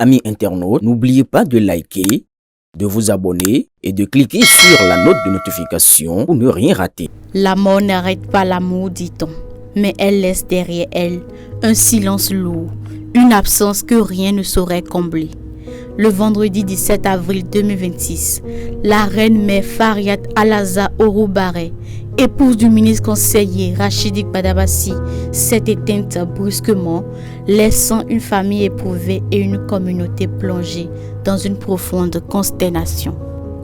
Amis internautes, n'oubliez pas de liker, de vous abonner et de cliquer sur la note de notification pour ne rien rater. La mort n'arrête pas l'amour, dit-on, mais elle laisse derrière elle un silence lourd, une absence que rien ne saurait combler. Le vendredi 17 avril 2026, la reine mère Fariat Alaza Oroubare, épouse du ministre conseiller Rachidik Badabassi, s'est éteinte brusquement, laissant une famille éprouvée et une communauté plongée dans une profonde consternation.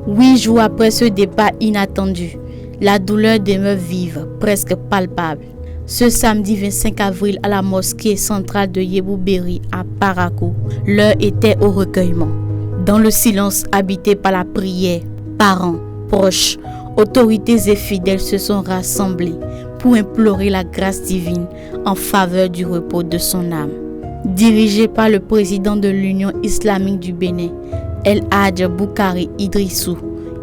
8 jours après ce départ inattendu, la douleur demeure vive, presque palpable. Ce samedi 25 avril à la mosquée centrale de Yebouberi à Parakou, l'heure était au recueillement. Dans le silence habité par la prière, parents, proches, autorités et fidèles se sont rassemblés pour implorer la grâce divine en faveur du repos de son âme. Dirigé par le président de l'Union islamique du Bénin, El Hadj Boukari Idrissou,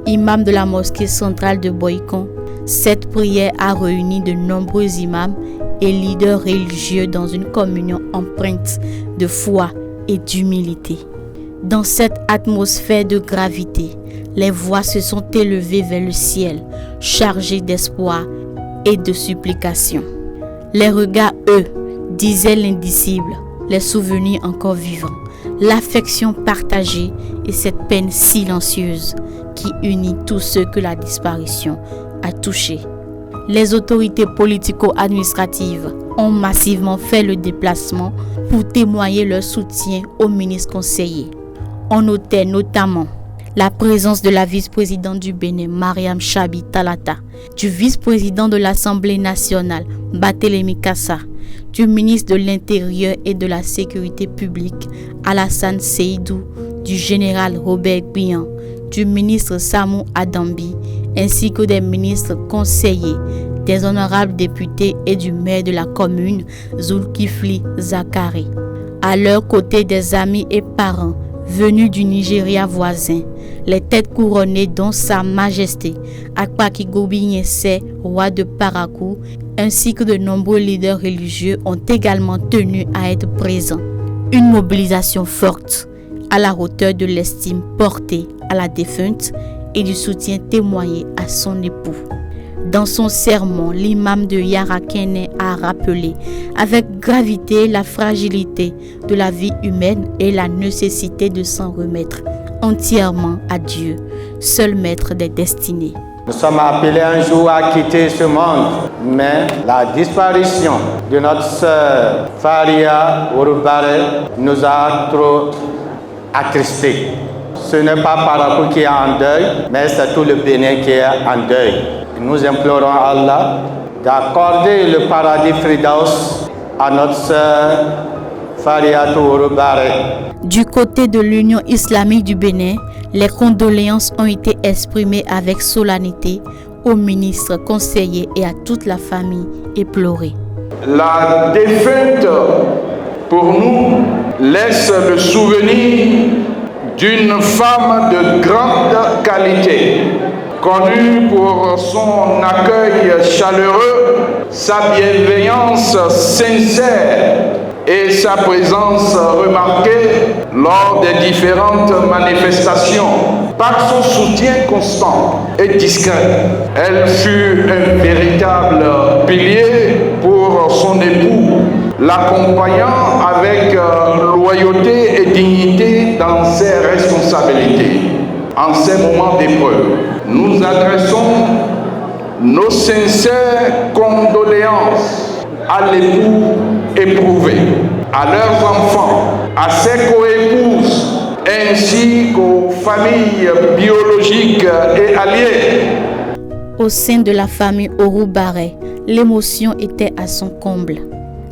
imam de la mosquée centrale de Boycon, cette prière a réuni de nombreux imams et leaders religieux dans une communion empreinte de foi et d'humilité. Dans cette atmosphère de gravité, les voix se sont élevées vers le ciel, chargées d'espoir et de supplication. Les regards, eux, disaient l'indicible, les souvenirs encore vivants, l'affection partagée et cette peine silencieuse qui unit tous ceux que la disparition a touchés. Les autorités politico-administratives ont massivement fait le déplacement pour témoigner leur soutien au ministre conseiller. On notait notamment la présence de la vice-présidente du Bénin, Mariam Chabi Talata, du vice-président de l'Assemblée nationale, Barthélémy Kassa, du ministre de l'Intérieur et de la Sécurité publique, Alassane Seydou, du général Robert Guiyan, du ministre Samou Adambi, ainsi que des ministres conseillers, des honorables députés et du maire de la commune, Zulkifli Zakari. À leur côté, des amis et parents venus du Nigeria voisin, les têtes couronnées dont Sa Majesté Akpaki Gobinyese, roi de Parakou, ainsi que de nombreux leaders religieux ont également tenu à être présents. Une mobilisation forte à la hauteur de l'estime portée à la défunte et du soutien témoigné à son époux. Dans son sermon, l'imam de Yarakene a rappelé avec gravité la fragilité de la vie humaine et la nécessité de s'en remettre entièrement à Dieu, seul maître des destinées. Nous sommes appelés un jour à quitter ce monde, mais la disparition de notre sœur Faria Oroubare nous a trop attristés. Ce n'est pas Parakou qui est en deuil, mais c'est tout le Bénin qui est en deuil. Nous implorons Allah d'accorder le paradis Firdaus à notre sœur Faria Oroubare. Du côté de l'Union islamique du Bénin, les condoléances ont été exprimées avec solennité aux ministres, conseillers et à toute la famille éplorée. La défunte, pour nous, laisse le souvenir d'une femme de grande qualité, connue pour son accueil chaleureux, sa bienveillance sincère et sa présence remarquée lors des différentes manifestations. Par son soutien constant et discret, elle fut un véritable pilier pour son époux, l'accompagnant avec loyauté et dignité dans ses responsabilités. En ces moments d'épreuve, nous adressons nos sincères condoléances à l'époux éprouvé, à leurs enfants, à ses coépouses, ainsi qu'aux familles biologiques et alliées. Au sein de la famille Oroubare, l'émotion était à son comble.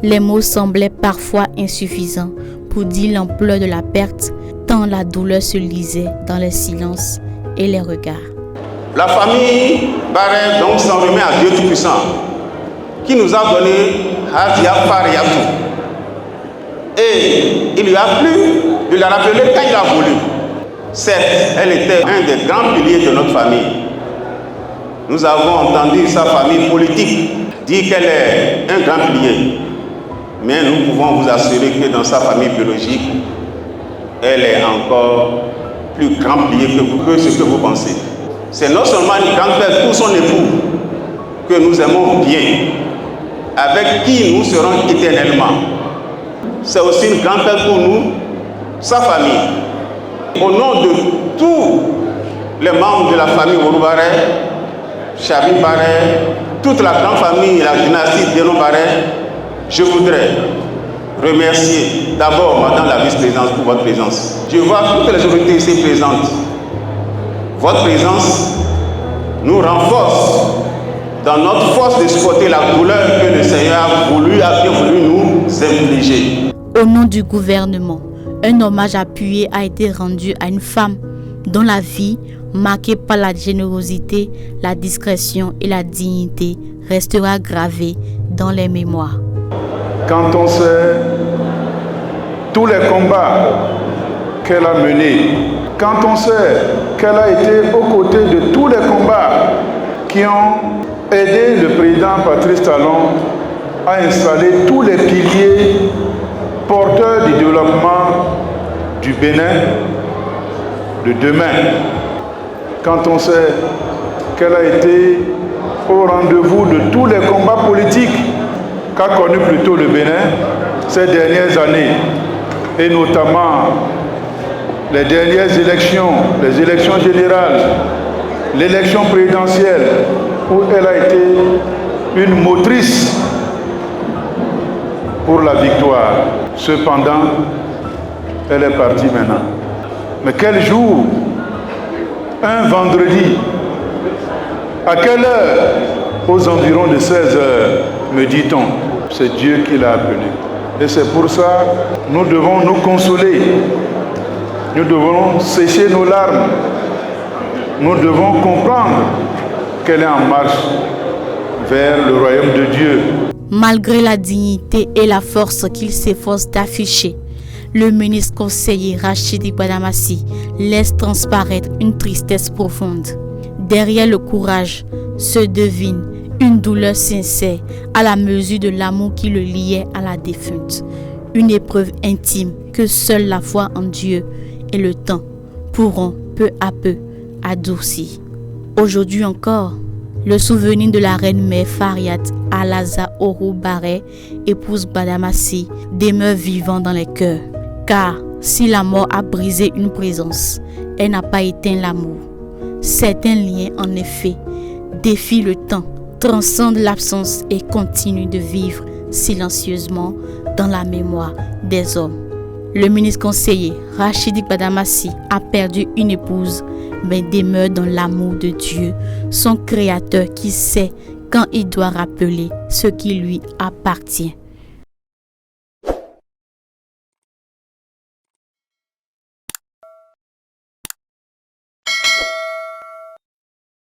Les mots semblaient parfois insuffisants pour dire l'ampleur de la perte, tant la douleur se lisait dans les silences et les regards. La famille Barre donc s'en remet à Dieu Tout-Puissant, qui nous a donné Hadia Fariatou. Et il lui a plu de la rappeler quand il a voulu. Certes, elle était un des grands piliers de notre famille. Nous avons entendu sa famille politique dire qu'elle est un grand pilier. Mais nous pouvons vous assurer que dans sa famille biologique, elle est encore plus grand pliée que ce que vous pensez. C'est non seulement une grand-père pour son époux que nous aimons bien, avec qui nous serons éternellement. C'est aussi une grand-père pour nous, sa famille. Au nom de tous les membres de la famille Ouroubare, Chabi Barre, toute la grande famille et la dynastie Dénon Barre, je voudrais remercier d'abord Madame la vice-présidente pour votre présence. Je vois toutes les autorités ici présentes. Votre présence nous renforce dans notre force de supporter la douleur que le Seigneur a bien voulu nous infliger. Au nom du gouvernement, un hommage appuyé a été rendu à une femme dont la vie, marquée par la générosité, la discrétion et la dignité, restera gravée dans les mémoires. Quand on sait tous les combats qu'elle a menés, quand on sait qu'elle a été aux côtés de tous les combats qui ont aidé le président Patrice Talon à installer tous les piliers porteurs du développement du Bénin de demain, quand on sait qu'elle a été au rendez-vous de tous les combats politiques qu'a connu plutôt le Bénin ces dernières années, et notamment les dernières élections, les élections générales, l'élection présidentielle, où elle a été une motrice pour la victoire. Cependant, elle est partie maintenant. Mais quel jour? Un vendredi. À quelle heure? Aux environs de 16 heures, me dit-on. C'est Dieu qui l'a appelé. Et c'est pour ça que nous devons nous consoler. Nous devons sécher nos larmes. Nous devons comprendre qu'elle est en marche vers le royaume de Dieu. Malgré la dignité et la force qu'il s'efforce d'afficher, le ministre conseiller Rachidi Gbadamassi laisse transparaître une tristesse profonde. Derrière le courage se devine une douleur sincère à la mesure de l'amour qui le liait à la défunte. Une épreuve intime que seule la foi en Dieu et le temps pourront peu à peu adoucir. Aujourd'hui encore, le souvenir de la reine-mère Fariat Alaza Ouroubare, épouse Gbadamassi, demeure vivant dans les cœurs. Car si la mort a brisé une présence, elle n'a pas éteint l'amour. Certains liens, en effet, défient le temps, transcendent l'absence et continuent de vivre silencieusement dans la mémoire des hommes. Le ministre conseiller Rachidi Gbadamassi a perdu une épouse, mais demeure dans l'amour de Dieu, son créateur qui sait quand il doit rappeler ce qui lui appartient.